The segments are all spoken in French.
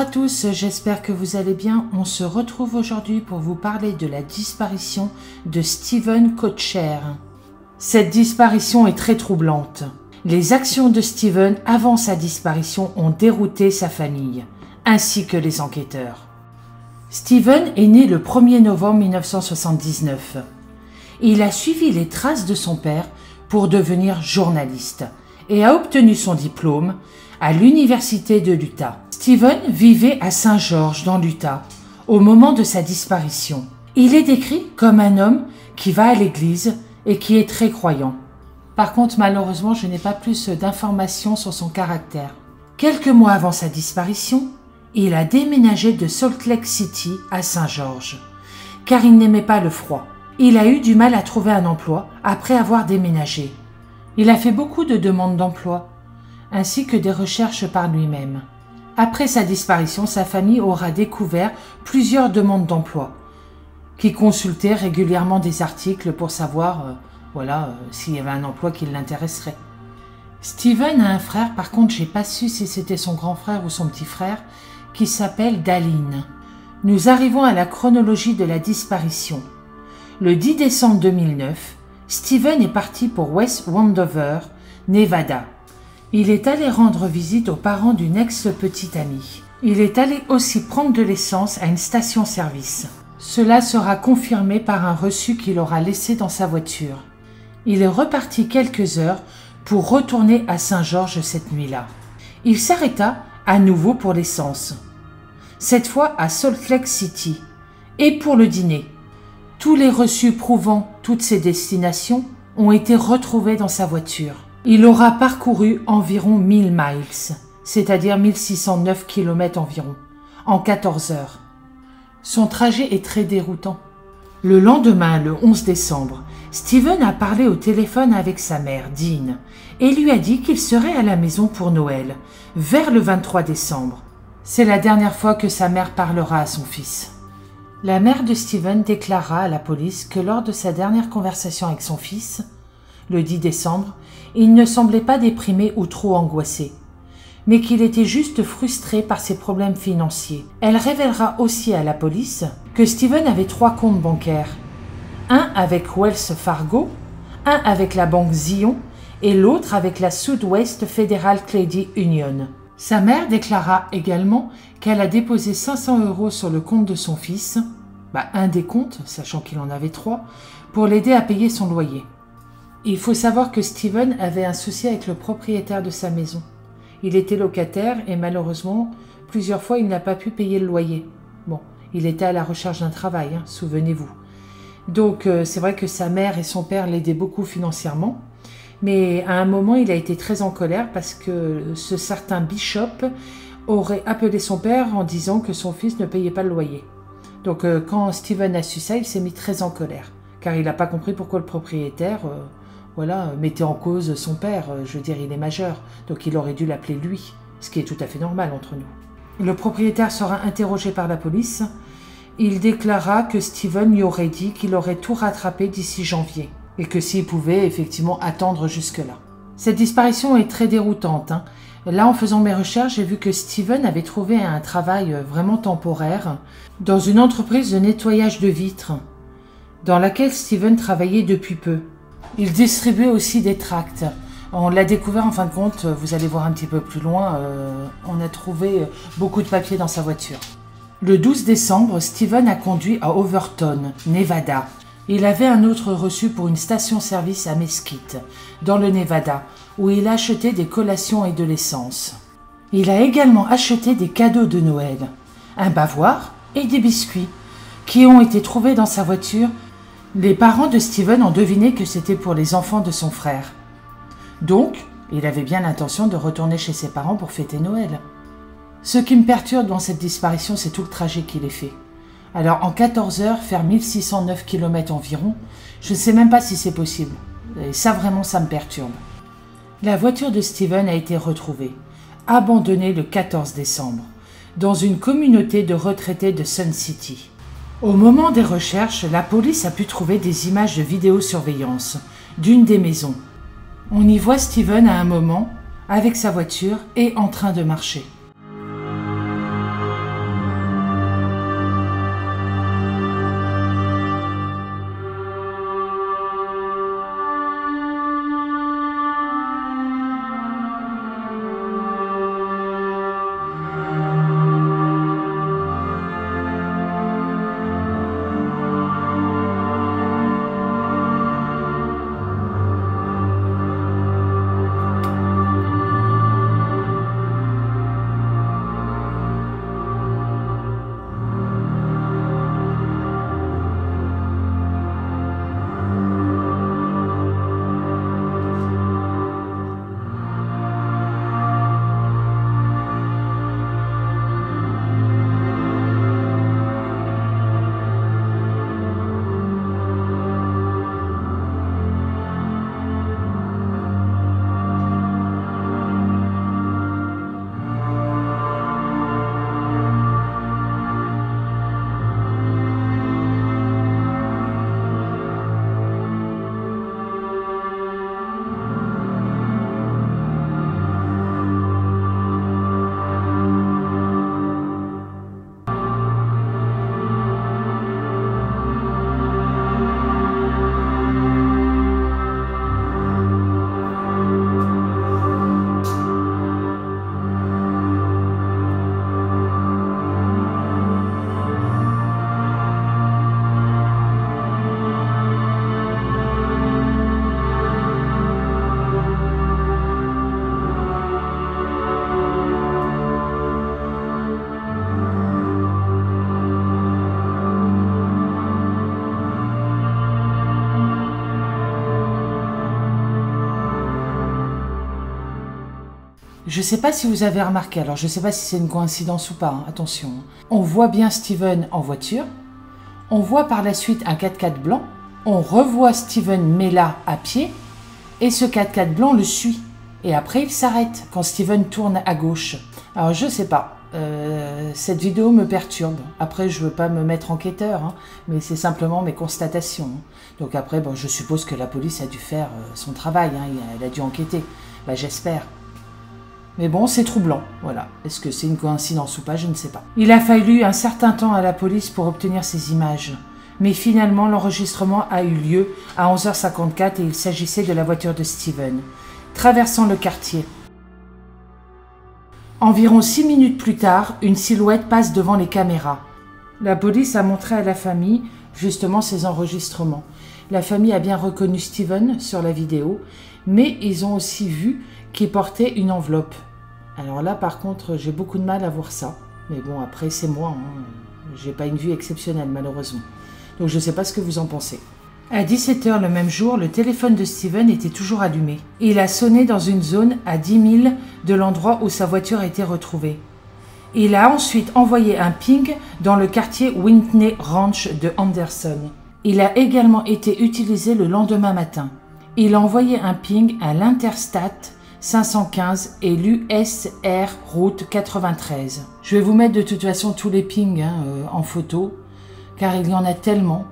à tous, j'espère que vous allez bien. On se retrouve aujourd'hui pour vous parler de la disparition de Steven Koetcher. Cette disparition est très troublante. Les actions de Steven avant sa disparition ont dérouté sa famille, ainsi que les enquêteurs. Steven est né le 1er novembre 1979. Il a suivi les traces de son père pour devenir journaliste et a obtenu son diplôme à l'université de l'Utah. Steven vivait à Saint-Georges dans l'Utah au moment de sa disparition. Il est décrit comme un homme qui va à l'église et qui est très croyant. Par contre, malheureusement, je n'ai pas plus d'informations sur son caractère. Quelques mois avant sa disparition, il a déménagé de Salt Lake City à Saint-Georges, car il n'aimait pas le froid. Il a eu du mal à trouver un emploi après avoir déménagé. Il a fait beaucoup de demandes d'emploi, ainsi que des recherches par lui-même. Après sa disparition, sa famille aura découvert plusieurs demandes d'emploi, qui consultaient régulièrement des articles pour savoir s'il y avait un emploi qui l'intéresserait. Steven a un frère, par contre j'ai pas su si c'était son grand frère ou son petit frère, qui s'appelle Dallin. Nous arrivons à la chronologie de la disparition. Le 10 décembre 2009, Steven est parti pour West Wendover, Nevada. Il est allé rendre visite aux parents d'une ex-petite amie. Il est allé aussi prendre de l'essence à une station-service. Cela sera confirmé par un reçu qu'il aura laissé dans sa voiture. Il est reparti quelques heures pour retourner à Saint-Georges cette nuit-là. Il s'arrêta à nouveau pour l'essence, cette fois à Salt Lake City, et pour le dîner. Tous les reçus prouvant toutes ces destinations ont été retrouvés dans sa voiture. Il aura parcouru environ 1000 miles, c'est-à-dire 1609 km environ, en 14 heures. Son trajet est très déroutant. Le lendemain, le 11 décembre, Steven a parlé au téléphone avec sa mère, Dean, et lui a dit qu'il serait à la maison pour Noël, vers le 23 décembre. C'est la dernière fois que sa mère parlera à son fils. La mère de Steven déclara à la police que lors de sa dernière conversation avec son fils, le 10 décembre, il ne semblait pas déprimé ou trop angoissé, mais qu'il était juste frustré par ses problèmes financiers. Elle révélera aussi à la police que Steven avait 3 comptes bancaires, un avec Wells Fargo, un avec la banque Zion et l'autre avec la Southwest Federal Credit Union. Sa mère déclara également qu'elle a déposé 500 € sur le compte de son fils, un des comptes, sachant qu'il en avait 3, pour l'aider à payer son loyer. Il faut savoir que Steven avait un souci avec le propriétaire de sa maison. Il était locataire et malheureusement, plusieurs fois, il n'a pas pu payer le loyer. Bon, il était à la recherche d'un travail, souvenez-vous. Donc, c'est vrai que sa mère et son père l'aidaient beaucoup financièrement. Mais à un moment, il a été très en colère parce que ce certain Bishop aurait appelé son père en disant que son fils ne payait pas le loyer. Donc, quand Steven a su ça, il s'est mis très en colère. Car il n'a pas compris pourquoi le propriétaire... mettait en cause son père, je veux dire, il est majeur, donc il aurait dû l'appeler lui, ce qui est tout à fait normal entre nous. Le propriétaire sera interrogé par la police. Il déclara que Steven lui aurait dit qu'il aurait tout rattrapé d'ici janvier, et que s'il pouvait effectivement attendre jusque-là. Cette disparition est très déroutante. Là, en faisant mes recherches, j'ai vu que Steven avait trouvé un travail vraiment temporaire dans une entreprise de nettoyage de vitres, dans laquelle Steven travaillait depuis peu. Il distribuait aussi des tracts. On l'a découvert en fin de compte, vous allez voir un petit peu plus loin, on a trouvé beaucoup de papiers dans sa voiture. Le 12 décembre, Steven a conduit à Overton, Nevada. Il avait un autre reçu pour une station-service à Mesquite, dans le Nevada, où il a acheté des collations et de l'essence. Il a également acheté des cadeaux de Noël, un bavoir et des biscuits, qui ont été trouvés dans sa voiture. Les parents de Steven ont deviné que c'était pour les enfants de son frère. Donc, il avait bien l'intention de retourner chez ses parents pour fêter Noël. Ce qui me perturbe dans cette disparition, c'est tout le trajet qu'il ait fait. Alors, en 14 heures, faire 1609 km environ, je ne sais même pas si c'est possible. Et ça, vraiment, ça me perturbe. La voiture de Steven a été retrouvée, abandonnée le 14 décembre, dans une communauté de retraités de Sun City. Au moment des recherches, la police a pu trouver des images de vidéosurveillance d'une des maisons. On y voit Steven à un moment, avec sa voiture et en train de marcher. Je ne sais pas si vous avez remarqué, alors je ne sais pas si c'est une coïncidence ou pas, hein, attention. On voit bien Steven en voiture, on voit par la suite un 4x4 blanc, on revoit Steven Mella à pied, et ce 4x4 blanc le suit. Et après il s'arrête quand Steven tourne à gauche. Alors je ne sais pas, cette vidéo me perturbe. Après je ne veux pas me mettre enquêteur, hein, mais c'est simplement mes constatations. Donc après, bon, je suppose que la police a dû faire son travail, hein, elle a dû enquêter, j'espère. Mais bon, c'est troublant, voilà. Est-ce que c'est une coïncidence ou pas, je ne sais pas. Il a fallu un certain temps à la police pour obtenir ces images. Mais finalement, l'enregistrement a eu lieu à 11h54 et il s'agissait de la voiture de Steven, traversant le quartier. Environ 6 minutes plus tard, une silhouette passe devant les caméras. La police a montré à la famille, justement, ces enregistrements. La famille a bien reconnu Steven sur la vidéo, mais ils ont aussi vu qu'il portait une enveloppe. Alors là, par contre, j'ai beaucoup de mal à voir ça. Mais bon, après, c'est moi. Hein. J'ai pas une vue exceptionnelle, malheureusement. Donc, je ne sais pas ce que vous en pensez. À 17h le même jour, le téléphone de Steven était toujours allumé. Il a sonné dans une zone à 10 000 de l'endroit où sa voiture a été retrouvée. Il a ensuite envoyé un ping dans le quartier Whitney Ranch de Anderson. Il a également été utilisé le lendemain matin. Il a envoyé un ping à l'Interstate 515 et l'USR Route 93. Je vais vous mettre de toute façon tous les pings en photo, car il y en a tellement.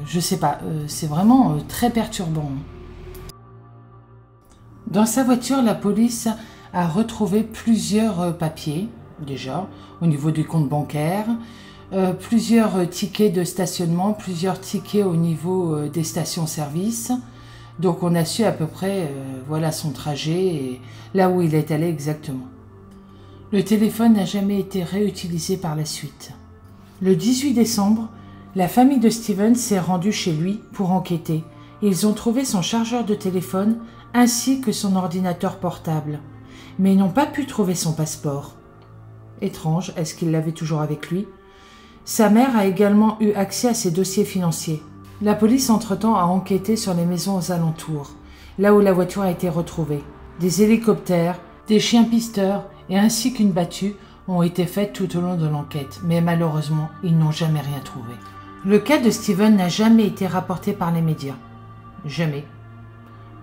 Je sais pas, c'est vraiment très perturbant. Dans sa voiture, la police a retrouvé plusieurs papiers, déjà, au niveau du compte bancaire, plusieurs tickets de stationnement, plusieurs tickets au niveau des stations-service. Donc on a su à peu près voilà son trajet et là où il est allé exactement. Le téléphone n'a jamais été réutilisé par la suite. Le 18 décembre, la famille de Steven s'est rendue chez lui pour enquêter. Ils ont trouvé son chargeur de téléphone ainsi que son ordinateur portable. Mais ils n'ont pas pu trouver son passeport. Étrange, est-ce qu'il l'avait toujours avec lui? Sa mère a également eu accès à ses dossiers financiers. La police, entre-temps, a enquêté sur les maisons aux alentours, là où la voiture a été retrouvée. Des hélicoptères, des chiens pisteurs et ainsi qu'une battue ont été faites tout au long de l'enquête, mais malheureusement, ils n'ont jamais rien trouvé. Le cas de Steven n'a jamais été rapporté par les médias. Jamais.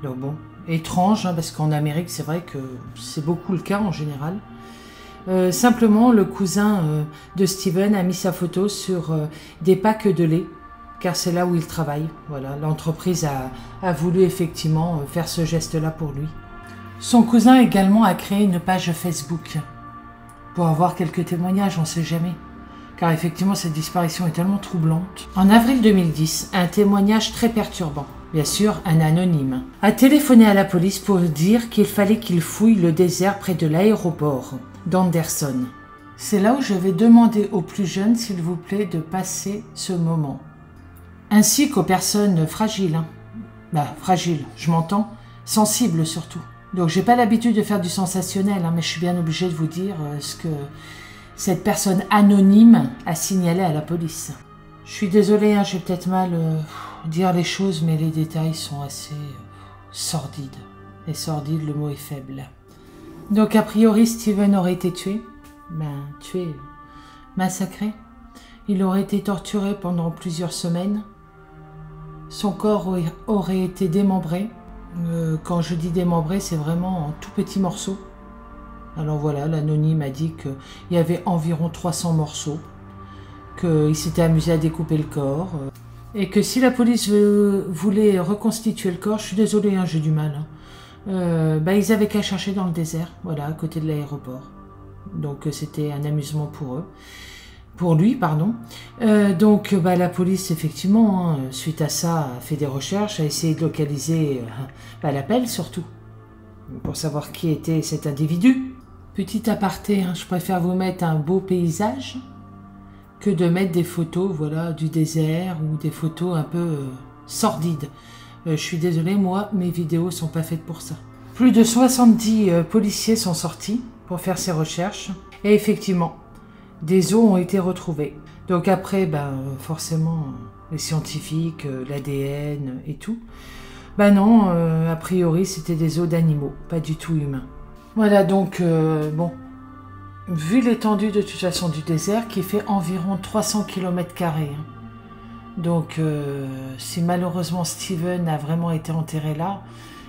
Donc bon, étrange, hein, parce qu'en Amérique, c'est vrai que c'est beaucoup le cas en général. Simplement, le cousin de Steven a mis sa photo sur des packs de lait, car c'est là où il travaille. Voilà, l'entreprise a voulu effectivement faire ce geste-là pour lui. Son cousin également a créé une page Facebook pour avoir quelques témoignages, on ne sait jamais. Car effectivement, cette disparition est tellement troublante. En avril 2010, un témoignage très perturbant, bien sûr un anonyme, a téléphoné à la police pour dire qu'il fallait qu'il fouille le désert près de l'aéroport d'Anderson. C'est là où je vais demander aux plus jeunes, s'il vous plaît, de passer ce moment. Ainsi qu'aux personnes fragiles. Fragiles, je m'entends, sensibles surtout. Donc j'ai pas l'habitude de faire du sensationnel, mais je suis bien obligée de vous dire ce que cette personne anonyme a signalé à la police. Je suis désolée, je vais peut-être mal dire les choses, mais les détails sont assez sordides. Et sordide, le mot est faible. Donc a priori, Steven aurait été tué. Tué, massacré. Il aurait été torturé pendant plusieurs semaines. Son corps aurait été démembré. Quand je dis démembré, c'est vraiment en tout petits morceaux. Alors voilà, l'anonyme a dit qu'il y avait environ 300 morceaux, qu'il s'était amusé à découper le corps, et que si la police voulait reconstituer le corps, je suis désolée, j'ai du mal, ils avaient qu'à chercher dans le désert, voilà, à côté de l'aéroport. Donc c'était un amusement pour eux. Pour lui, pardon. Donc la police, effectivement, suite à ça, a fait des recherches, a essayé de localiser l'appel surtout, pour savoir qui était cet individu. Petit aparté, je préfère vous mettre un beau paysage que de mettre des photos du désert ou des photos un peu sordides. Je suis désolée, moi, mes vidéos sont pas faites pour ça. Plus de 70 policiers sont sortis pour faire ces recherches. Et effectivement, des os ont été retrouvés. Donc après, forcément, les scientifiques, l'ADN et tout. Non, a priori, c'était des os d'animaux, pas du tout humains. Voilà, donc, bon, vu l'étendue de toute façon du désert, qui fait environ 300 km², hein. Donc, si malheureusement Steven a vraiment été enterré là,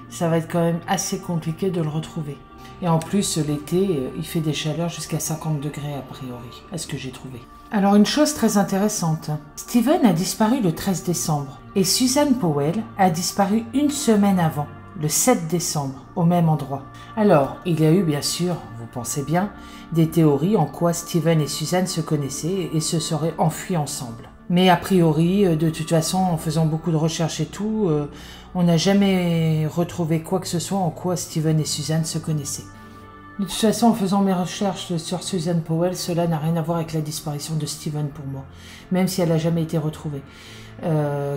ça va être quand même assez compliqué de le retrouver. Et en plus, l'été, il fait des chaleurs jusqu'à 50 degrés a priori, à ce que j'ai trouvé. Alors, une chose très intéressante, Steven a disparu le 13 décembre et Susan Powell a disparu une semaine avant, le 7 décembre, au même endroit. Alors, il y a eu bien sûr, vous pensez bien, des théories en quoi Steven et Susan se connaissaient et se seraient enfuis ensemble. Mais a priori, de toute façon, en faisant beaucoup de recherches et tout, on n'a jamais retrouvé quoi que ce soit en quoi Steven et Susan se connaissaient. De toute façon, en faisant mes recherches sur Susan Powell, cela n'a rien à voir avec la disparition de Steven pour moi, même si elle n'a jamais été retrouvée.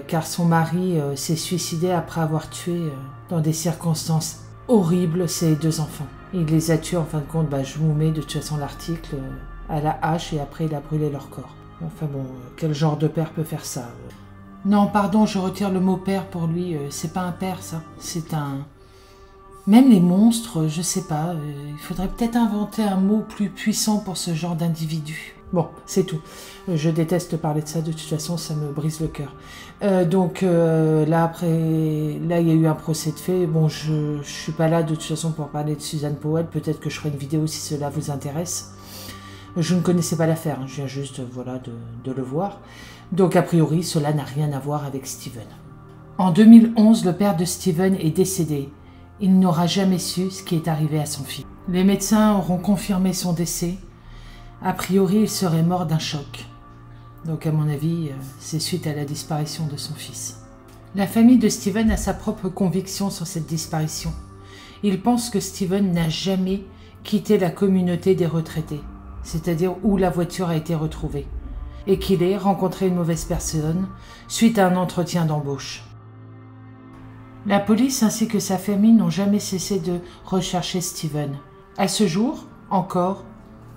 Car son mari s'est suicidé après avoir tué, dans des circonstances horribles, ses 2 enfants. Il les a tués, en fin de compte, je vous mets de toute façon l'article à la hache et après il a brûlé leur corps. Enfin bon, quel genre de père peut faire ça? Non, pardon, je retire le mot père pour lui, c'est pas un père ça, c'est un... Même les monstres, je sais pas, il faudrait peut-être inventer un mot plus puissant pour ce genre d'individu. Bon, c'est tout. Je déteste parler de ça, de toute façon, ça me brise le cœur. Donc là, après, là, il y a eu un procès de fait. Bon, je suis pas là, de toute façon, pour parler de Susan Powell. Peut-être que je ferai une vidéo si cela vous intéresse. Je ne connaissais pas l'affaire, hein. Je viens juste, voilà, de le voir. Donc, a priori, cela n'a rien à voir avec Steven. En 2011, le père de Steven est décédé. Il n'aura jamais su ce qui est arrivé à son fils. Les médecins auront confirmé son décès. A priori, il serait mort d'un choc. Donc, à mon avis, c'est suite à la disparition de son fils. La famille de Steven a sa propre conviction sur cette disparition. Ils pensent que Steven n'a jamais quitté la communauté des retraités, c'est-à-dire où la voiture a été retrouvée, et qu'il ait rencontré une mauvaise personne suite à un entretien d'embauche. La police ainsi que sa famille n'ont jamais cessé de rechercher Steven. À ce jour, encore,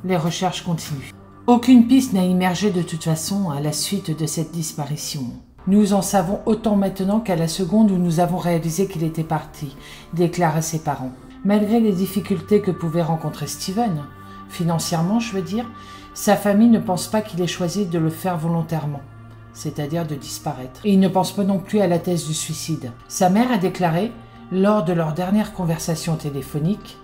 les recherches continuent. Aucune piste n'a émergé de toute façon à la suite de cette disparition. Nous en savons autant maintenant qu'à la seconde où nous avons réalisé qu'il était parti, déclarent ses parents. Malgré les difficultés que pouvait rencontrer Steven, financièrement je veux dire, sa famille ne pense pas qu'il ait choisi de le faire volontairement, c'est-à-dire de disparaître. Et il ne pense pas non plus à la thèse du suicide. Sa mère a déclaré, lors de leur dernière conversation téléphonique,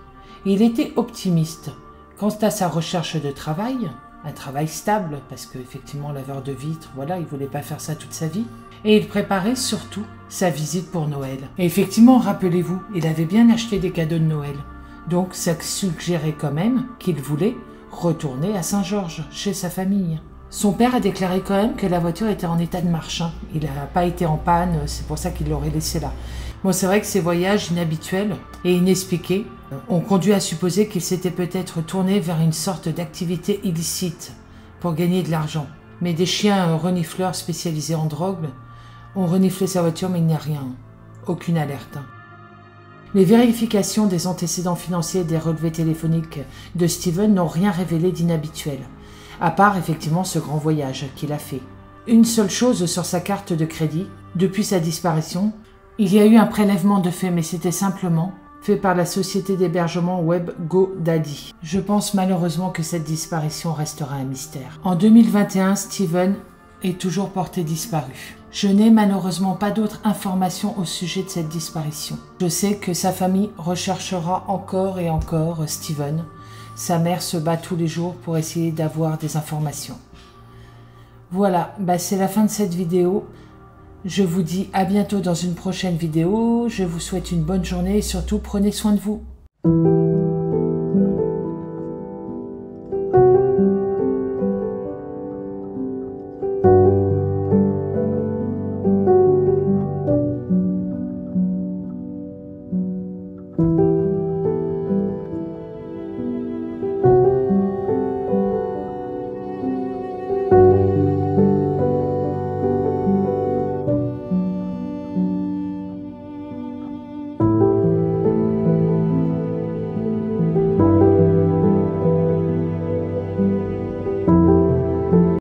il était optimiste quant à sa recherche de travail, un travail stable, parce qu'effectivement laveur de vitres, voilà, il voulait pas faire ça toute sa vie, et il préparait surtout sa visite pour Noël. Et effectivement, rappelez-vous, il avait bien acheté des cadeaux de Noël, donc ça suggérait quand même qu'il voulait retourner à Saint-Georges, chez sa famille. Son père a déclaré quand même que la voiture était en état de marche, hein. Il n'a pas été en panne, c'est pour ça qu'il l'aurait laissé là. Bon, c'est vrai que ces voyages inhabituels et inexpliqués ont conduit à supposer qu'il s'était peut-être tourné vers une sorte d'activité illicite pour gagner de l'argent. Mais des chiens renifleurs spécialisés en drogue ont reniflé sa voiture, mais il n'y a rien, aucune alerte. Les vérifications des antécédents financiers et des relevés téléphoniques de Steven n'ont rien révélé d'inhabituel, à part effectivement ce grand voyage qu'il a fait. Une seule chose sur sa carte de crédit, depuis sa disparition, il y a eu un prélèvement de fait, mais c'était simplement fait par la société d'hébergement web GoDaddy. Je pense malheureusement que cette disparition restera un mystère. En 2021, Steven est toujours porté disparu. Je n'ai malheureusement pas d'autres informations au sujet de cette disparition. Je sais que sa famille recherchera encore et encore Steven. Sa mère se bat tous les jours pour essayer d'avoir des informations. Voilà, c'est la fin de cette vidéo. Je vous dis à bientôt dans une prochaine vidéo. Je vous souhaite une bonne journée et surtout prenez soin de vous.